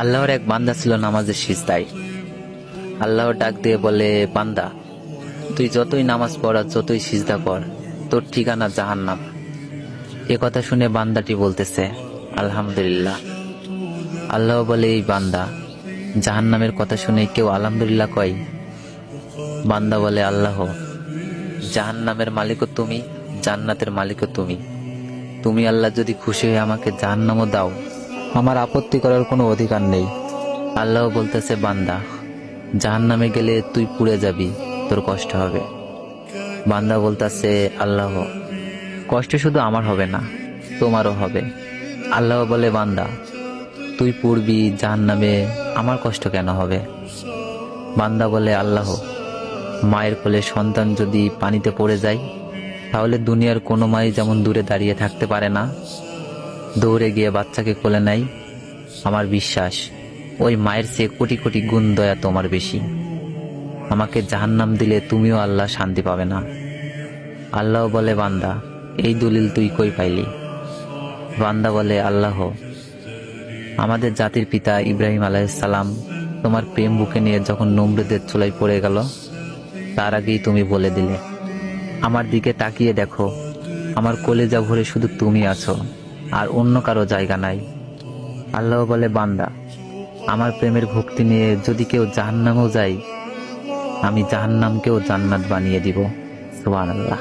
আল্লাহর এক বান্দা ছিল নামাজের সিজদায়। আল্লাহ ডাক দিয়ে বলে, বান্দা, তুই যতই নামাজ পড় আর যতই সিজদা কর, তোর ঠিকানা জাহান্নাম। এ কথা শুনে বান্দাটি বলতেছে, আলহামদুলিল্লাহ। আল্লাহ বলে, এই বান্দা, জাহান্নামের কথা শুনে কেউ আলহামদুলিল্লাহ কয়? বান্দা বলে, আল্লাহ, জাহান্নামের মালিকও তুমি, জান্নাতের মালিকও তুমি। তুমি আল্লাহ যদি খুশি হয়ে আমাকে জাহান্নামও দাও, আমার আপত্তি করার কোনো অধিকার নেই। আল্লাহ বলতেছে, বান্দা, জাহান্নামে গেলে তুই পুড়ে যাবি, তোর কষ্ট হবে। বান্দা বলতেছে, আল্লাহ, কষ্ট শুধু আমার হবে না, তোমারও হবে। আল্লাহ বলে, বান্দা, তুই পুড়বি জাহান্নামে, আমার কষ্ট কেন হবে? বান্দা বলে, আল্লাহ, মায়ের কোলে সন্তান যদি পানিতে পড়ে যায়, তাহলে দুনিয়ার কোনো মাই যেমন দূরে দাঁড়িয়ে থাকতে পারে না, দৌড়ে গিয়ে বাচ্চাকে কোলে নেয়, আমার বিশ্বাস ওই মায়ের চেয়ে কোটি কোটি গুণ দয়া তোমার বেশি। আমাকে জাহান্নাম দিলে তুমিও আল্লাহ শান্তি পাবে না। আল্লাহ বলে, বান্দা, এই দলিল তুই কই পাইলি? বান্দা বলে, আল্লাহ, আমাদের জাতির পিতা ইব্রাহিম আলাইহিসসালাম তোমার প্রেম বুকে নিয়ে যখন নমরুদের চুলায় পড়ে গেল, তার আগেই তুমি বলে দিলে। আমার দিকে তাকিয়ে দেখো, আমার কলেজা ভরে শুধু তুমি আছো, আর অন্য কারো জায়গা নাই। আল্লাহ বলে, বান্দা, আমার প্রেমের ভক্তি নিয়ে যদি কেউ জাহান্নামেও যায়, আমি জাহান্নামকেও জান্নাত বানিয়ে দিব। সুবহানাল্লাহ।